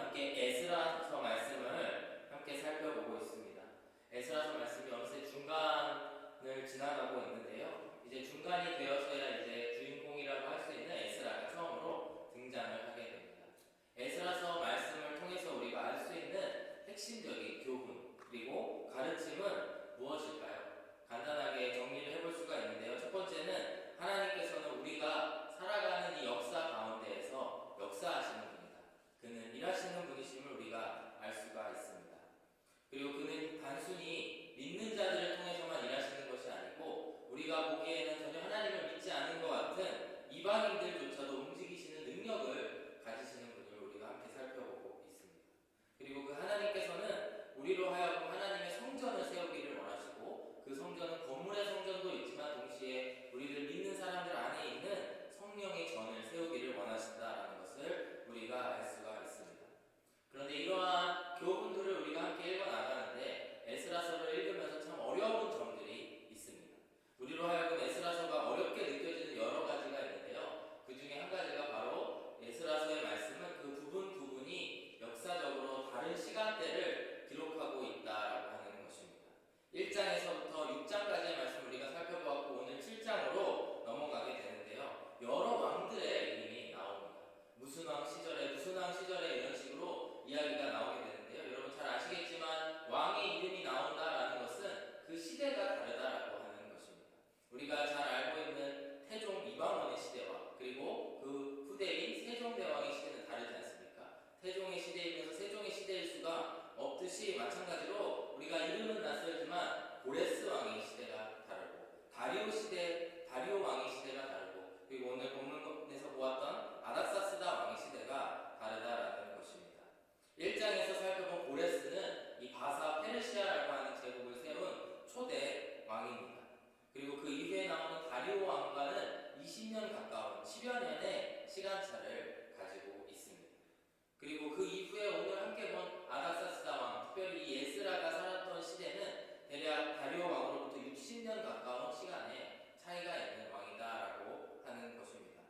함께 에스라서 말씀을 함께 살펴보고 있습니다. 에스라서 말씀이 어느새 중간을 지나가고 있는데요. 이제 중간이 되어서야 이제 주인공이라고 할 수 있는 에스라가 처음으로 등장을 하게 됩니다. 에스라서 말씀을 통해서 우리가 알 수 있는 핵심적인 교훈 그리고 가르침은 무엇일까요? 간단하게 정리를 해볼 수가 있는데요. 첫 번째는 하나님께서는 우리가 살아가는 이 역사 가운데에서 역사하시는 분이다. 그는 일하시는 분이심을 우리가 알 수가 있습니다. 그리고 그는 단순히 믿는 자들을 통해서만 일하시는 것이 아니고 우리가 보기에는 전혀 하나님을 믿지 않은 것 같은 이방인들조차도 움직이시는 능력을 가지시는 분을 우리가 함께 살펴보고 있습니다. 그리고 그 하나님께서는 우리로 하여금 하나님의 성전을 세우기를 원하시고 그 성전은 건물의 성전도 있지만 동시에 우리들 믿는 사람들 안에 있는 성령의 전을 세우기를 원하신다라는 것을 우리가 알 수가 있습니다. 그런데 이러한 교훈들을 우리가 함께 읽어나가는데 에스라서를 읽으면서 참 어려운 점들이 있습니다. 우리로 하여금 에스라서가 어렵게 느껴지는 여러 가지가 있는데요. 그 중에 한 가지가 바로 에스라서의 말씀은 그 부분이 역사적으로 다른 시간대를 기록하고 있다라고 하는 것입니다. 1장에서부터 6장까지의 말씀을 우리가 살펴보았고 오늘 7장으로 넘어가게 되는데요. 여러 왕들의 이름이 나옵니다. 무슨 왕 시절에 이런 식으로 이야기가 나오게 되는데요. 여러분 잘 아시겠지만 왕의 이름이 나온다라는 것은 그 시대가 다르다라고 하는 것입니다. 우리가 잘 알고 있는 태종 이방원의 시대와 그리고 그 후대인 세종대왕의 시대는 다르지 않습니까? 태종의 시대이면서 세종의 시대일 수가 없듯이 마찬가지로 우리가 이름은 낯설지만 고레스 왕의 시대가 다르고 다리오 왕의 시대가 다르고 그리고 오늘 본문에서 보았던 아닥사스다 왕의 시대가 다르다라는 것입니다. 1장에서 살펴본 고레스는 이 바사 페르시아라고 하는 제국을 세운 초대 왕입니다. 그리고 그 이후에 나오는 다리오 왕과는 20년 가까운 10여 년의 시간차를 가지고 있습니다. 그리고 그 이후에 오늘 함께 본 아닥사스다 왕, 특별히 이 에스라가 살았던 시대는 대략 다리오 왕으로부터 60년 가까운 시간의 차이가 있는 왕이다라고 하는 것입니다.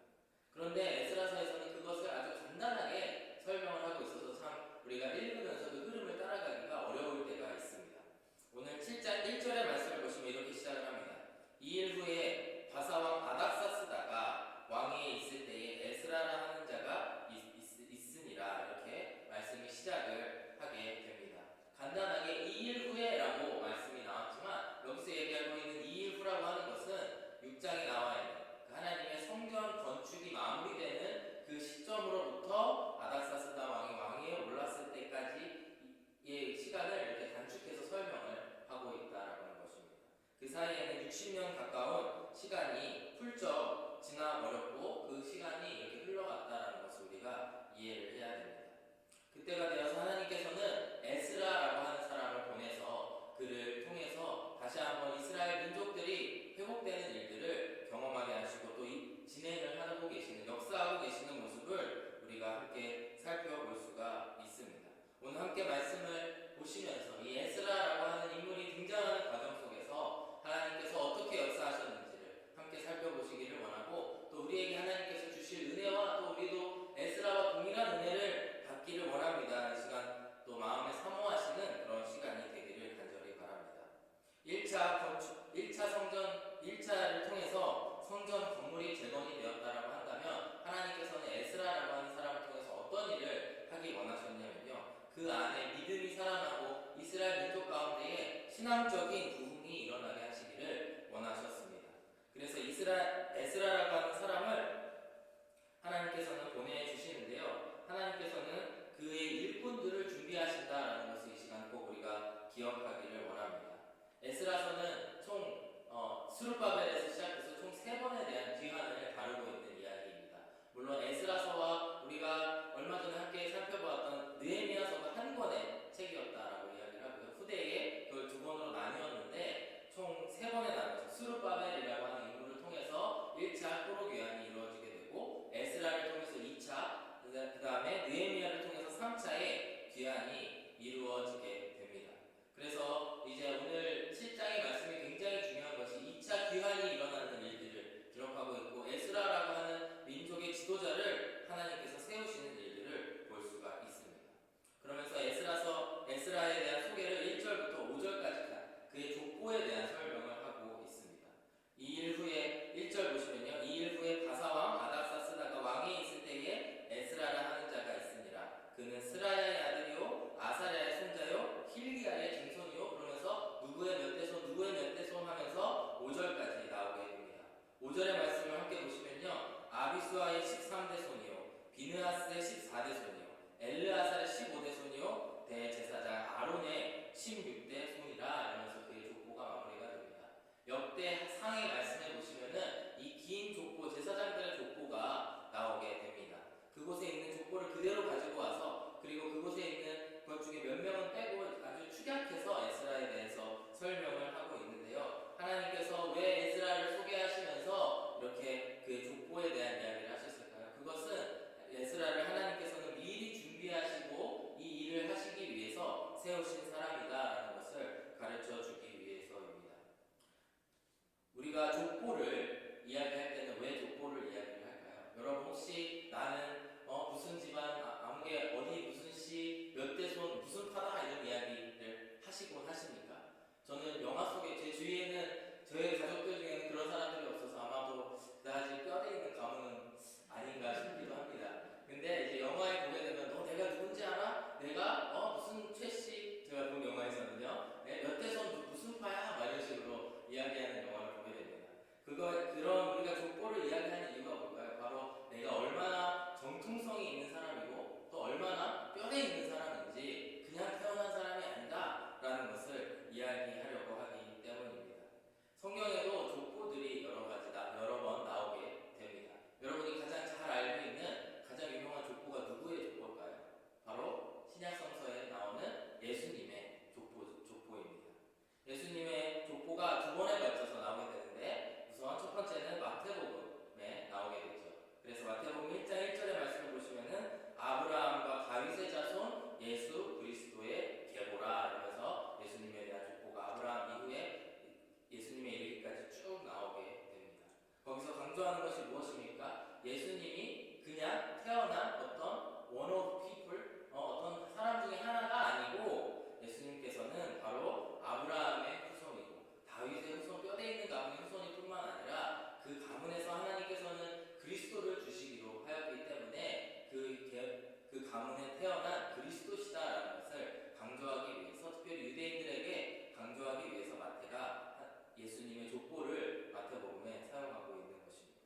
태어난 그리스도시다라는 것을 강조하기 위해서, 특별히 유대인들에게 강조하기 위해서 마태가 예수님의 족보를 마태복음에 사용하고 있는 것입니다.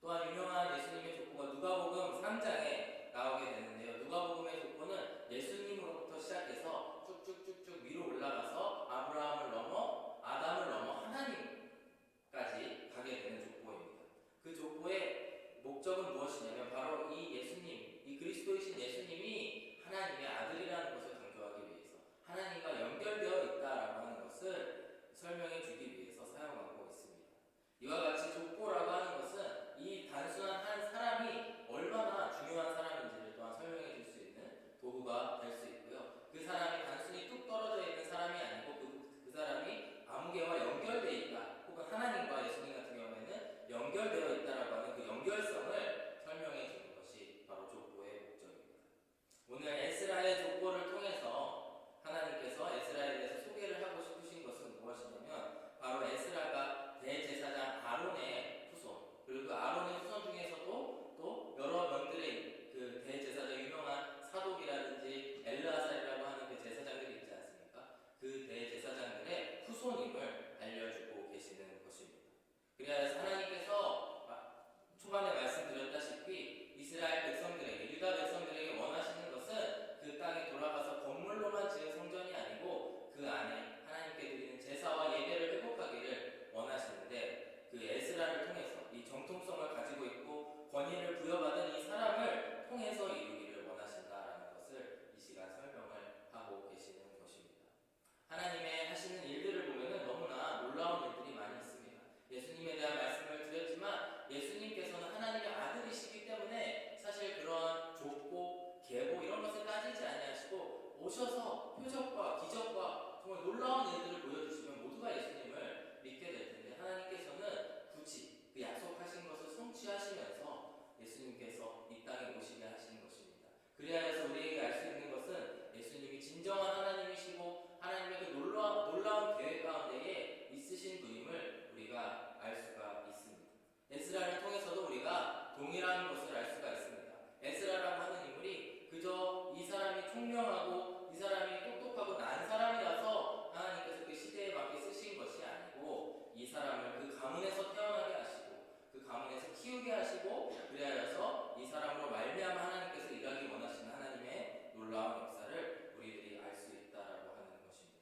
또한 유명한 예수님의 족보가 누가복음 3장에 나오게 되는데요. 누가복음의 족보는 예수님으로부터 시작해서 쭉쭉쭉쭉 위로 올라가서 아브라함을 넘어 아담을 넘어 하나님까지 가게 되는 족보입니다. 그 족보의 목적은 무엇이냐면 바로 이 예수님, 이 그리스도이신 예수님이 하나님의 아들이라는 것을 강조하기 위해서, 하나님과 연결되어 있다라고 하는 것을 설명해 주기 위해서 사용하고 있습니다. 이와 같이 족보라고 하는 것은 이 단순한 한 사람이 얼마나 중요한 사람인지를 또한 설명해 줄 수 있는 도구가 될 수 있고요. 그 사람이 단순히 뚝 떨어져 있는 사람이 아니고 그 사람이 아무개와 연결되어 있다, 혹은 하나님과 예수님 같은 경우에는 연결되어 있다라고 하는 그 연결성을 설명해 주는 것이 바로 족보의 목적입니다. 오늘 에스라의 족보를 통해서 하나님께서 에스라에 대해서 소개를 하고 싶으신 것은 무엇이냐면 바로 에스라가 대제사장 아론의 후손, 그리고 그 아론의 후손 중에서도 또 여러 명들의 그 대제사장, 유명한 사독이라든지 엘르아살이라고 하는 그 제사장들이 있지 않습니까? 그 대제사장들의 후손임을 알려주고 계시는 것입니다. 그래서 하나님께서 초반에 말씀드렸다시피 이스라엘 백성들에게, 유다 백성들에게 원하시는 것은 그 땅에 돌아가서 건물로만 지은 성전이 아니고 그 안에 하나님께 드리는 제사와 예배를 회복하기를 원하시는데, 그 에스라를 통해서 이 정통성을 가지고 있고 권위를 부여받은 이 사람을 통해서 이루기를 원하신다라는 것을 이 시간 설명을 하고 계시는 것입니다. 하나님의 하시는 일들을 보면 너무나 놀라운 일들이 많이 있습니다. 예수님에 대한 말씀을 드렸지만 예수님께서는 하나님의 아들이시기 때문에 사실 그런 족보, 계보 이런 것을 따지지 아니하시고 오셔서 표적과 기적과 정말 놀라운 일들을 보여주시면 모두가 예수님을 믿게 될 텐데, 하나님께서는 굳이 그 약속하신 것을 성취하시면서 예수님께서 이 땅에 오시게 하시는 것입니다. 그리하여서 우리에게 알 수 있는 것은 예수님이 진정한 하나님이시고 하나님의 그 놀라운 계획 가운데에 있으신 분임을 우리가 알 수가 있습니다. 에스라를 통해서도 우리가 동일한 것을 알 수가 있습니다. 에스라라고 하는 인물이 그저 이 사람이 총명하고 이 사람이 똑똑하고 난 사람이라서 하나님께서 그 시대에 맞게 쓰신 것이 아니고, 이 사람을 그 가문에서 태어나게 하시고 그 가문에서 키우게 하시고, 그리하여서 이 사람으로 말미암아 하나님께서 일하기 원하시는 하나님의 놀라운 역사를 우리들이 알 수 있다라고 하는 것입니다.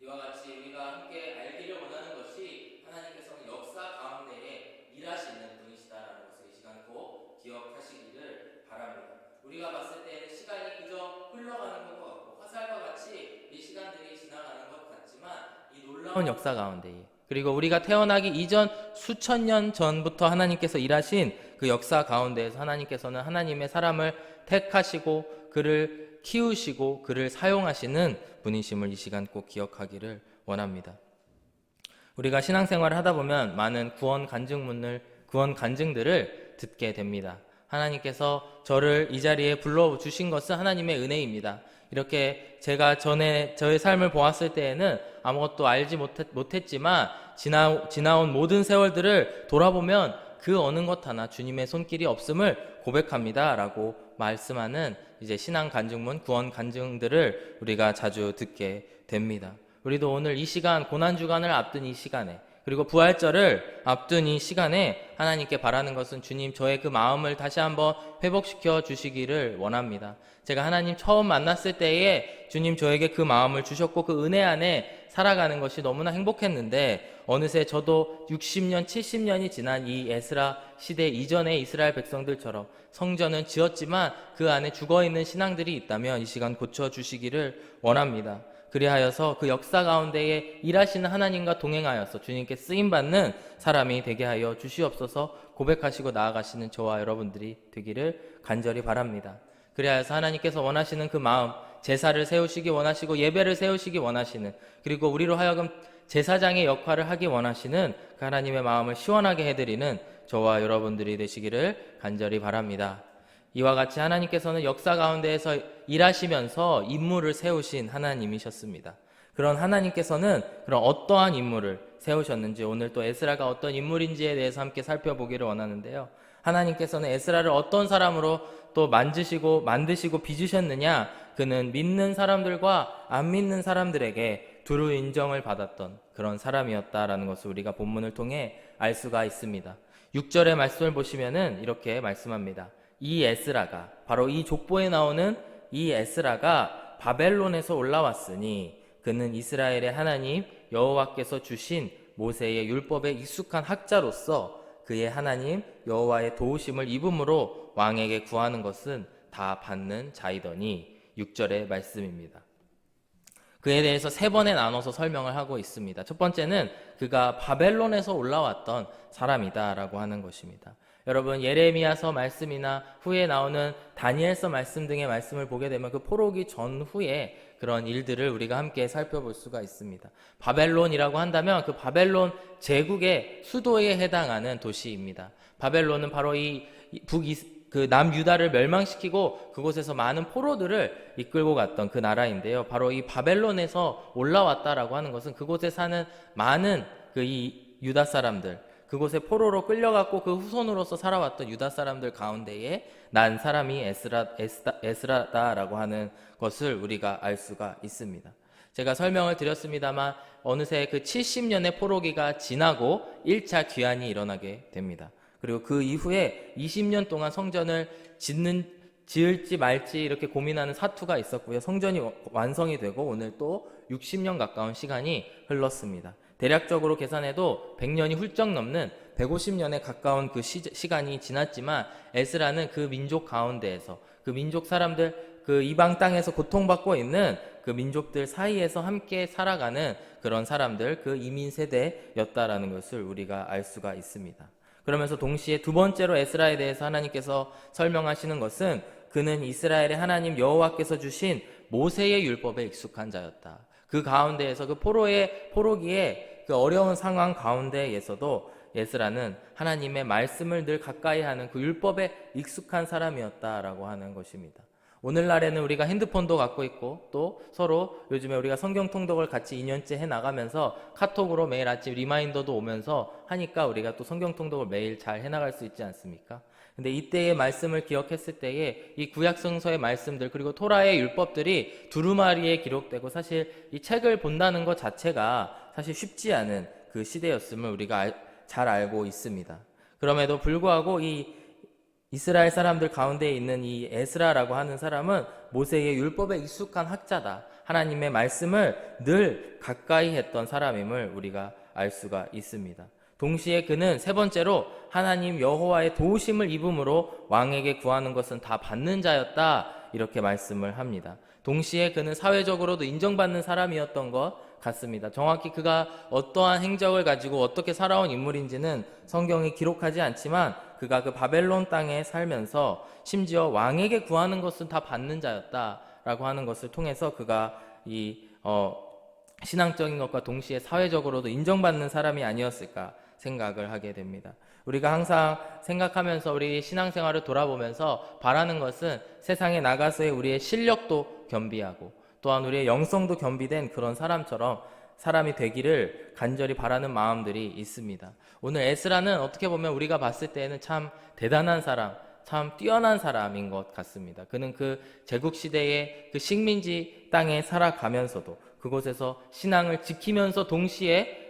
이와 같이 우리가 함께 알기를 원하는 것이 하나님께서는 역사 가운데에 일하시는 분이시다라는 것을 이 시간 꼭 기억하시기를 바랍니다. 우리가 봤을 때는 시간이 그저 흘러가는 것 같고 화살과 같이 이 시간들이 지나가는 것 같지만, 이 놀라운 역사 가운데에, 그리고 우리가 태어나기 이전 수천 년 전부터 하나님께서 일하신 그 역사 가운데에서 하나님께서는 하나님의 사람을 택하시고 그를 키우시고 그를 사용하시는 분이심을 이 시간 꼭 기억하기를 원합니다. 우리가 신앙생활을 하다 보면 많은 구원 간증들을 듣게 됩니다. 하나님께서 저를 이 자리에 불러주신 것은 하나님의 은혜입니다. 이렇게 제가 전에 저의 삶을 보았을 때에는 아무것도 알지 못했지만 지나온 모든 세월들을 돌아보면 그 어느 것 하나 주님의 손길이 없음을 고백합니다 라고 말씀하는 이제 신앙 간증문, 구원 간증들을 우리가 자주 듣게 됩니다. 우리도 오늘 이 시간, 고난주간을 앞둔 이 시간에, 그리고 부활절을 앞둔 이 시간에 하나님께 바라는 것은 주님, 저의 그 마음을 다시 한번 회복시켜 주시기를 원합니다. 제가 하나님 처음 만났을 때에 주님 저에게 그 마음을 주셨고 그 은혜 안에 살아가는 것이 너무나 행복했는데, 어느새 저도 60년, 70년이 지난 이 에스라 시대 이전의 이스라엘 백성들처럼 성전은 지었지만 그 안에 죽어있는 신앙들이 있다면 이 시간 고쳐주시기를 원합니다. 그리하여서 그 역사 가운데에 일하시는 하나님과 동행하여서 주님께 쓰임받는 사람이 되게 하여 주시옵소서 고백하시고 나아가시는 저와 여러분들이 되기를 간절히 바랍니다. 그리하여서 하나님께서 원하시는 그 마음, 제사를 세우시기 원하시고 예배를 세우시기 원하시는, 그리고 우리로 하여금 제사장의 역할을 하기 원하시는 그 하나님의 마음을 시원하게 해드리는 저와 여러분들이 되시기를 간절히 바랍니다. 이와 같이 하나님께서는 역사 가운데에서 일하시면서 인물을 세우신 하나님이셨습니다. 그런 하나님께서는 그런 어떠한 인물을 세우셨는지 오늘 또 에스라가 어떤 인물인지에 대해서 함께 살펴보기를 원하는데요. 하나님께서는 에스라를 어떤 사람으로 또 만드시고 빚으셨느냐? 그는 믿는 사람들과 안 믿는 사람들에게 두루 인정을 받았던 그런 사람이었다라는 것을 우리가 본문을 통해 알 수가 있습니다. 6절의 말씀을 보시면은 이렇게 말씀합니다. 이 에스라가, 바로 이 족보에 나오는 이 에스라가 바벨론에서 올라왔으니 그는 이스라엘의 하나님 여호와께서 주신 모세의 율법에 익숙한 학자로서 그의 하나님 여호와의 도우심을 입음으로 왕에게 구하는 것은 다 받는 자이더니 6절의 말씀입니다. 그에 대해서 세 번에 나눠서 설명을 하고 있습니다. 첫 번째는 그가 바벨론에서 올라왔던 사람이다라고 하는 것입니다. 여러분, 예레미야서 말씀이나 후에 나오는 다니엘서 말씀 등의 말씀을 보게 되면 그 포로기 전후에 그런 일들을 우리가 함께 살펴볼 수가 있습니다. 바벨론이라고 한다면 그 바벨론 제국의 수도에 해당하는 도시입니다. 바벨론은 바로 그 남유다를 멸망시키고 그곳에서 많은 포로들을 이끌고 갔던 그 나라인데요. 바로 이 바벨론에서 올라왔다라고 하는 것은 그곳에 사는 많은 이 유다 사람들, 그곳에 포로로 끌려갔고 그 후손으로서 살아왔던 유다 사람들 가운데에 난 사람이 에스라다라고 하는 것을 우리가 알 수가 있습니다. 제가 설명을 드렸습니다만 어느새 그 70년의 포로기가 지나고 1차 귀환이 일어나게 됩니다. 그리고 그 이후에 20년 동안 성전을 지을지 말지 이렇게 고민하는 사투가 있었고요. 성전이 완성이 되고 오늘 또 60년 가까운 시간이 흘렀습니다. 대략적으로 계산해도 100년이 훌쩍 넘는 150년에 가까운 그 시간이 지났지만 에스라는 그 민족 가운데에서 그 민족 사람들, 그 이방 땅에서 고통받고 있는 그 민족들 사이에서 함께 살아가는 그런 사람들, 그 이민 세대였다라는 것을 우리가 알 수가 있습니다. 그러면서 동시에 두 번째로 에스라에 대해서 하나님께서 설명하시는 것은 그는 이스라엘의 하나님 여호와께서 주신 모세의 율법에 익숙한 자였다. 그 가운데에서 그 포로기의 그 어려운 상황 가운데에서도 에스라는 하나님의 말씀을 늘 가까이 하는 그 율법에 익숙한 사람이었다라고 하는 것입니다. 오늘날에는 우리가 핸드폰도 갖고 있고 또 서로 요즘에 우리가 성경 통독을 같이 2년째 해나가면서 카톡으로 매일 아침 리마인더도 오면서 하니까 우리가 또 성경 통독을 매일 잘 해나갈 수 있지 않습니까? 근데 이때의 말씀을 기억했을 때에 이 구약성서의 말씀들 그리고 토라의 율법들이 두루마리에 기록되고 사실 이 책을 본다는 것 자체가 사실 쉽지 않은 그 시대였음을 우리가 잘 알고 있습니다. 그럼에도 불구하고 이 이스라엘 사람들 가운데 있는 이 에스라라고 하는 사람은 모세의 율법에 익숙한 학자다. 하나님의 말씀을 늘 가까이 했던 사람임을 우리가 알 수가 있습니다. 동시에 그는 세 번째로 하나님 여호와의 도우심을 입음으로 왕에게 구하는 것은 다 받는 자였다. 이렇게 말씀을 합니다. 동시에 그는 사회적으로도 인정받는 사람이었던 것 같습니다. 정확히 그가 어떠한 행적을 가지고 어떻게 살아온 인물인지는 성경이 기록하지 않지만 그가 그 바벨론 땅에 살면서 심지어 왕에게 구하는 것은 다 받는 자였다라고 하는 것을 통해서 그가 신앙적인 것과 동시에 사회적으로도 인정받는 사람이 아니었을까 생각을 하게 됩니다. 우리가 항상 생각하면서 우리 신앙생활을 돌아보면서 바라는 것은 세상에 나가서의 우리의 실력도 겸비하고 또한 우리의 영성도 겸비된 그런 사람처럼 사람이 되기를 간절히 바라는 마음들이 있습니다. 오늘 에스라는 어떻게 보면 우리가 봤을 때에는 참 대단한 사람, 참 뛰어난 사람인 것 같습니다. 그는 그 제국시대의 그 식민지 땅에 살아가면서도 그곳에서 신앙을 지키면서 동시에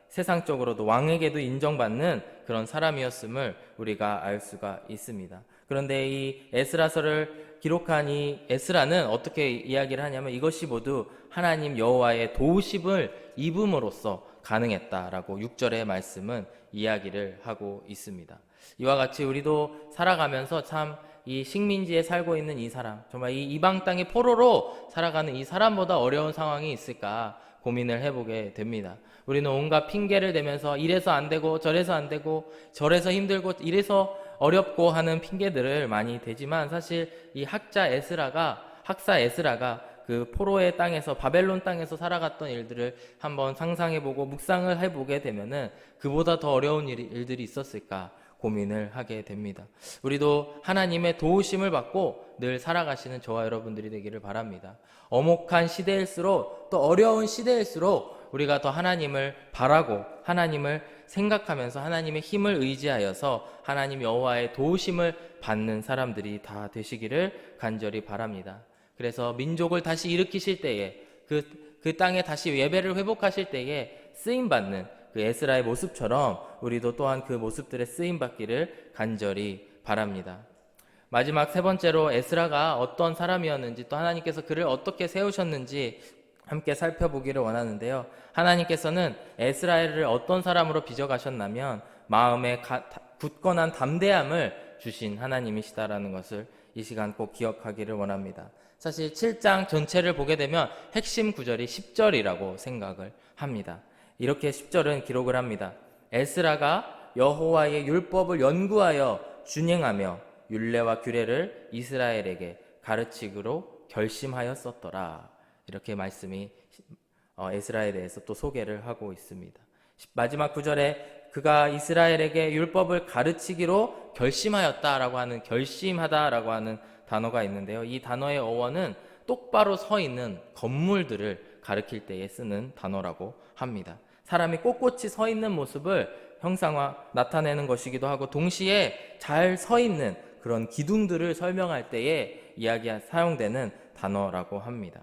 세상적으로도 왕에게도 인정받는 그런 사람이었음을 우리가 알 수가 있습니다. 그런데 이 에스라서를 기록한 이 에스라는 어떻게 이야기를 하냐면 이것이 모두 하나님 여호와의 도우심을 입음으로써 가능했다라고 6절의 말씀은 이야기를 하고 있습니다. 이와 같이 우리도 살아가면서 참 이 식민지에 살고 있는 이 사람, 정말 이 이방 땅의 포로로 살아가는 이 사람보다 어려운 상황이 있을까 고민을 해보게 됩니다. 우리는 온갖 핑계를 대면서 이래서 안 되고 저래서 안 되고 저래서 힘들고 이래서 어렵고 하는 핑계들을 많이 대지만 사실 이 학사 에스라가 그 포로의 땅에서 바벨론 땅에서 살아갔던 일들을 한번 상상해보고 묵상을 해보게 되면은 그보다 더 어려운 일들이 있었을까 고민을 하게 됩니다. 우리도 하나님의 도우심을 받고 늘 살아가시는 저와 여러분들이 되기를 바랍니다. 엄혹한 시대일수록 또 어려운 시대일수록 우리가 더 하나님을 바라고 하나님을 생각하면서 하나님의 힘을 의지하여서 하나님 여호와의 도우심을 받는 사람들이 다 되시기를 간절히 바랍니다. 그래서 민족을 다시 일으키실 때에 그 땅에 다시 예배를 회복하실 때에 쓰임받는 그 에스라의 모습처럼 우리도 또한 그 모습들에 쓰임받기를 간절히 바랍니다. 마지막 세 번째로 에스라가 어떤 사람이었는지 또 하나님께서 그를 어떻게 세우셨는지 함께 살펴보기를 원하는데요. 하나님께서는 에스라엘을 어떤 사람으로 빚어가셨냐면 마음에 굳건한 담대함을 주신 하나님이시다라는 것을 이 시간 꼭 기억하기를 원합니다. 사실 7장 전체를 보게 되면 핵심 구절이 10절이라고 생각을 합니다. 이렇게 10절은 기록을 합니다. 에스라가 여호와의 율법을 연구하여 준행하며 율례와 규례를 이스라엘에게 가르치기로 결심하였었더라. 이렇게 말씀이 에스라에 대해서 또 소개를 하고 있습니다. 마지막 구절에 그가 이스라엘에게 율법을 가르치기로 결심하였다라고 하는 결심하다라고 하는 단어가 있는데요. 이 단어의 어원은 똑바로 서 있는 건물들을 가리킬 때에 쓰는 단어라고 합니다. 사람이 꼿꼿이 서 있는 모습을 나타내는 것이기도 하고 동시에 잘 서 있는 그런 기둥들을 설명할 때에 사용되는 단어라고 합니다.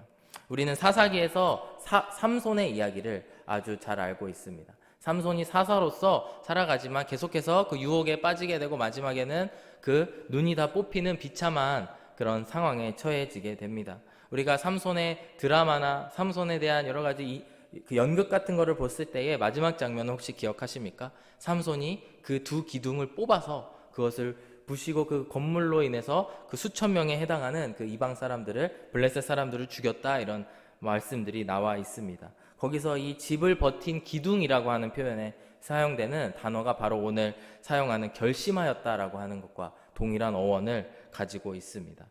우리는 사사기에서 삼손의 이야기를 아주 잘 알고 있습니다. 삼손이 사사로서 살아가지만 계속해서 그 유혹에 빠지게 되고 마지막에는 그 눈이 다 뽑히는 비참한 그런 상황에 처해지게 됩니다. 우리가 삼손의 드라마나 삼손에 대한 여러 가지 그 연극 같은 거를 봤을 때의 마지막 장면을 혹시 기억하십니까? 삼손이 그 두 기둥을 뽑아서 그것을 부시고 그 건물로 인해서 그 수천 명에 해당하는 그 이방 사람들을 블레셋 사람들을 죽였다 이런 말씀들이 나와 있습니다. 거기서 이 집을 버틴 기둥이라고 하는 표현에 사용되는 단어가 바로 오늘 사용하는 결심하였다라고 하는 것과 동일한 어원을 가지고 있습니다.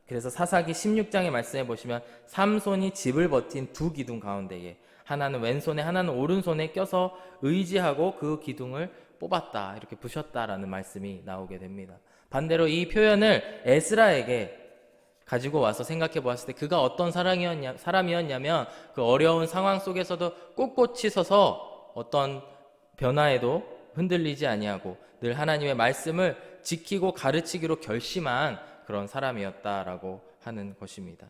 그래서 사사기 16장의 말씀에 보시면 삼손이 집을 버틴 두 기둥 가운데에 하나는 왼손에 하나는 오른손에 껴서 의지하고 그 기둥을 뽑았다 이렇게 부셨다라는 말씀이 나오게 됩니다. 반대로 이 표현을 에스라에게 가지고 와서 생각해 보았을 때 그가 어떤 사람이었냐면 그 어려운 상황 속에서도 꼿꼿이 서서 어떤 변화에도 흔들리지 아니하고 늘 하나님의 말씀을 지키고 가르치기로 결심한 그런 사람이었다라고 하는 것입니다.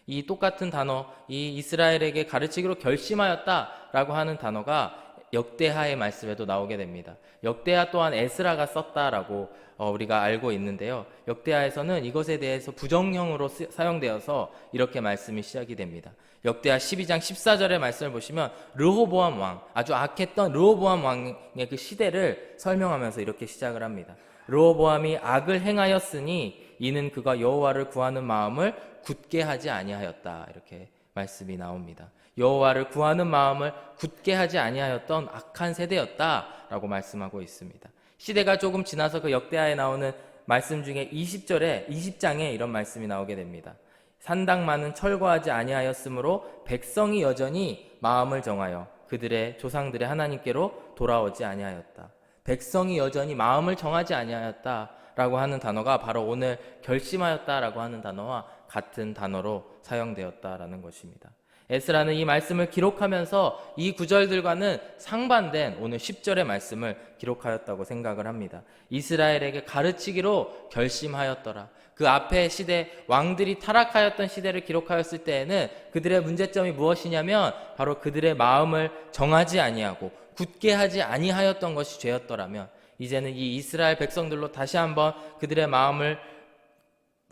이 똑같은 단어, 이 이스라엘에게 가르치기로 결심하였다라고 하는 단어가 역대하의 말씀에도 나오게 됩니다. 역대하 또한 에스라가 썼다라고 우리가 알고 있는데요. 역대하에서는 이것에 대해서 부정형으로 사용되어서 이렇게 말씀이 시작이 됩니다. 역대하 12장 14절의 말씀을 보시면 르호보암 왕, 아주 악했던 르호보암 왕의 그 시대를 설명하면서 이렇게 시작을 합니다. 르호보암이 악을 행하였으니 이는 그가 여호와를 구하는 마음을 굳게 하지 아니하였다. 이렇게 말씀이 나옵니다. 여호와를 구하는 마음을 굳게 하지 아니하였던 악한 세대였다라고 말씀하고 있습니다. 시대가 조금 지나서 그 역대하에 나오는 말씀 중에 20장에 이런 말씀이 나오게 됩니다. 산당만은 철거하지 아니하였으므로 백성이 여전히 마음을 정하여 그들의 조상들의 하나님께로 돌아오지 아니하였다. 백성이 여전히 마음을 정하지 아니하였다라고 하는 단어가 바로 오늘 결심하였다라고 하는 단어와 같은 단어로 사용되었다라는 것입니다. 에스라는 이 말씀을 기록하면서 이 구절들과는 상반된 오늘 10절의 말씀을 기록하였다고 생각을 합니다. 이스라엘에게 가르치기로 결심하였더라. 그 앞에 시대, 왕들이 타락하였던 시대를 기록하였을 때에는 그들의 문제점이 무엇이냐면 바로 그들의 마음을 정하지 아니하고 굳게 하지 아니하였던 것이 죄였더라면 이제는 이 이스라엘 백성들로 다시 한번 그들의 마음을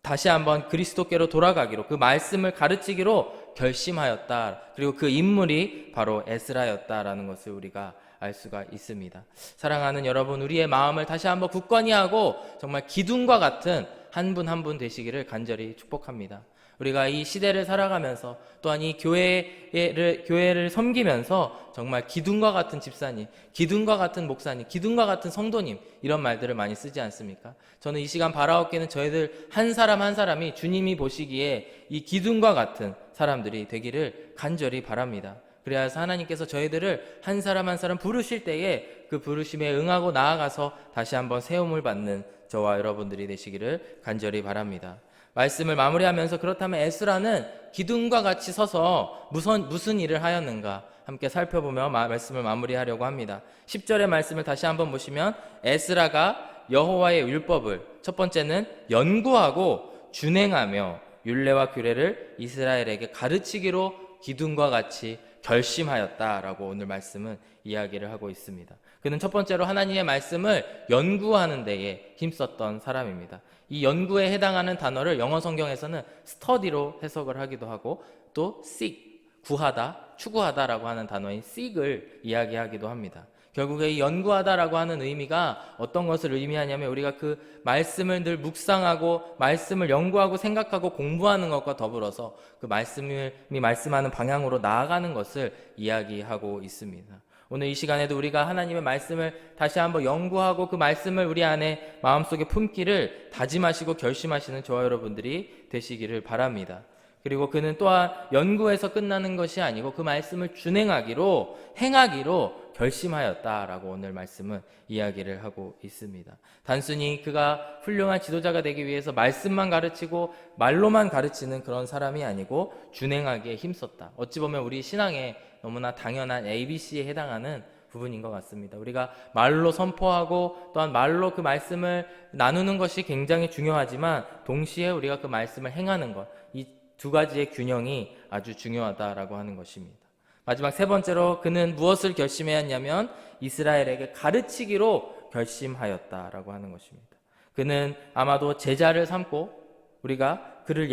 다시 한번 그리스도께로 돌아가기로 그 말씀을 가르치기로 결심하였다. 그리고 그 인물이 바로 에스라였다라는 것을 우리가 알 수가 있습니다. 사랑하는 여러분, 우리의 마음을 다시 한번 굳건히 하고 정말 기둥과 같은 한 분 한 분 되시기를 간절히 축복합니다. 우리가 이 시대를 살아가면서 또한 이 교회를 섬기면서 정말 기둥과 같은 집사님, 기둥과 같은 목사님, 기둥과 같은 성도님 이런 말들을 많이 쓰지 않습니까? 저는 이 시간 바라옵기는 저희들 한 사람 한 사람이 주님이 보시기에 이 기둥과 같은 사람들이 되기를 간절히 바랍니다. 그래야 해서 하나님께서 저희들을 한 사람 한 사람 부르실 때에 그 부르심에 응하고 나아가서 다시 한번 세움을 받는 저와 여러분들이 되시기를 간절히 바랍니다. 말씀을 마무리하면서 그렇다면 에스라는 기둥과 같이 서서 무슨 일을 하였는가 함께 살펴보며 말씀을 마무리하려고 합니다. 10절의 말씀을 다시 한번 보시면 에스라가 여호와의 율법을 첫 번째는 연구하고 준행하며 율례와 규례를 이스라엘에게 가르치기로 기둥과 같이 결심하였다라고 오늘 말씀은 이야기를 하고 있습니다. 그는 첫 번째로 하나님의 말씀을 연구하는 데에 힘썼던 사람입니다. 이 연구에 해당하는 단어를 영어 성경에서는 스터디로 해석을 하기도 하고 또 seek, 구하다, 추구하다라고 하는 단어인 seek을 이야기하기도 합니다. 결국에 이 연구하다라고 하는 의미가 어떤 것을 의미하냐면 우리가 그 말씀을 늘 묵상하고 말씀을 연구하고 생각하고 공부하는 것과 더불어서 그 말씀이 말씀하는 방향으로 나아가는 것을 이야기하고 있습니다. 오늘 이 시간에도 우리가 하나님의 말씀을 다시 한번 연구하고 그 말씀을 우리 안에 마음속에 품기를 다짐하시고 결심하시는 저와 여러분들이 되시기를 바랍니다. 그리고 그는 또한 연구에서 끝나는 것이 아니고 그 말씀을 준행하기로 행하기로 결심하였다라고 오늘 말씀은 이야기를 하고 있습니다. 단순히 그가 훌륭한 지도자가 되기 위해서 말씀만 가르치고 말로만 가르치는 그런 사람이 아니고 준행하기에 힘썼다. 어찌 보면 우리 신앙에 너무나 당연한 ABC에 해당하는 부분인 것 같습니다. 우리가 말로 선포하고 또한 말로 그 말씀을 나누는 것이 굉장히 중요하지만 동시에 우리가 그 말씀을 행하는 것, 이 두 가지의 균형이 아주 중요하다라고 하는 것입니다. 마지막 세 번째로 그는 무엇을 결심하였냐면 이스라엘에게 가르치기로 결심하였다라고 하는 것입니다. 그는 아마도 제자를 삼고 우리가 그를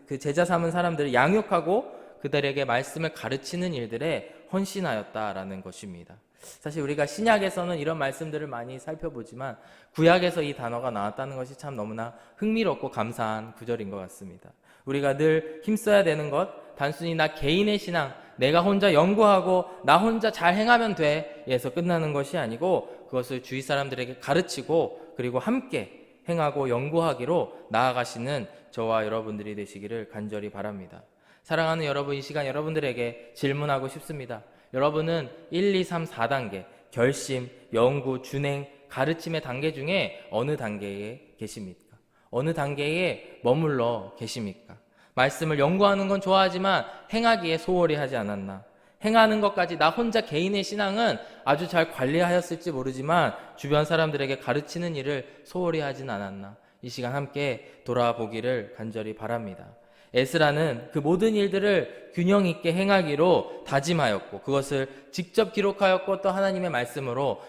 그 제자 삼은 사람들을 양육하고 그들에게 말씀을 가르치는 일들에 헌신하였다라는 것입니다. 사실 우리가 신약에서는 이런 말씀들을 많이 살펴보지만 구약에서 이 단어가 나왔다는 것이 참 너무나 흥미롭고 감사한 구절인 것 같습니다. 우리가 늘 힘써야 되는 것, 단순히 나 개인의 신앙, 내가 혼자 연구하고 나 혼자 잘 행하면 돼 에서 끝나는 것이 아니고 그것을 주위 사람들에게 가르치고 그리고 함께 행하고 연구하기로 나아가시는 저와 여러분들이 되시기를 간절히 바랍니다. 사랑하는 여러분, 이 시간 여러분들에게 질문하고 싶습니다. 여러분은 1, 2, 3, 4단계 결심, 연구, 준행, 가르침의 단계 중에 어느 단계에 계십니까? 어느 단계에 머물러 계십니까? 말씀을 연구하는 건 좋아하지만 행하기에 소홀히 하지 않았나? 행하는 것까지 나 혼자 개인의 신앙은 아주 잘 관리하였을지 모르지만 주변 사람들에게 가르치는 일을 소홀히 하진 않았나? 이 시간 함께 돌아보기를 간절히 바랍니다. 에스라는 그 모든 일들을 균형 있게 행하기로 다짐하였고 그것을 직접 기록하였고 또 하나님의 말씀으로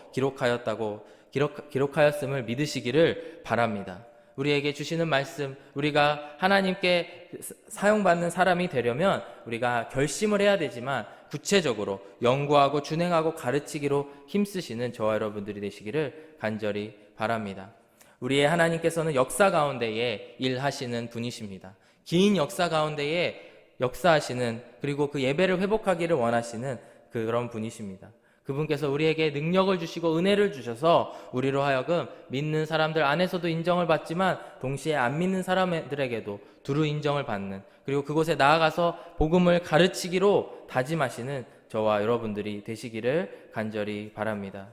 기록하였음을 믿으시기를 바랍니다. 우리에게 주시는 말씀, 우리가 하나님께 사용받는 사람이 되려면 우리가 결심을 해야 되지만 구체적으로 연구하고 준행하고 가르치기로 힘쓰시는 저와 여러분들이 되시기를 간절히 바랍니다. 우리의 하나님께서는 역사 가운데에 일하시는 분이십니다. 긴 역사 가운데에 역사하시는 그리고 그 예배를 회복하기를 원하시는 그런 분이십니다. 그분께서 우리에게 능력을 주시고 은혜를 주셔서 우리로 하여금 믿는 사람들 안에서도 인정을 받지만 동시에 안 믿는 사람들에게도 두루 인정을 받는 그리고 그곳에 나아가서 복음을 가르치기로 다짐하시는 저와 여러분들이 되시기를 간절히 바랍니다.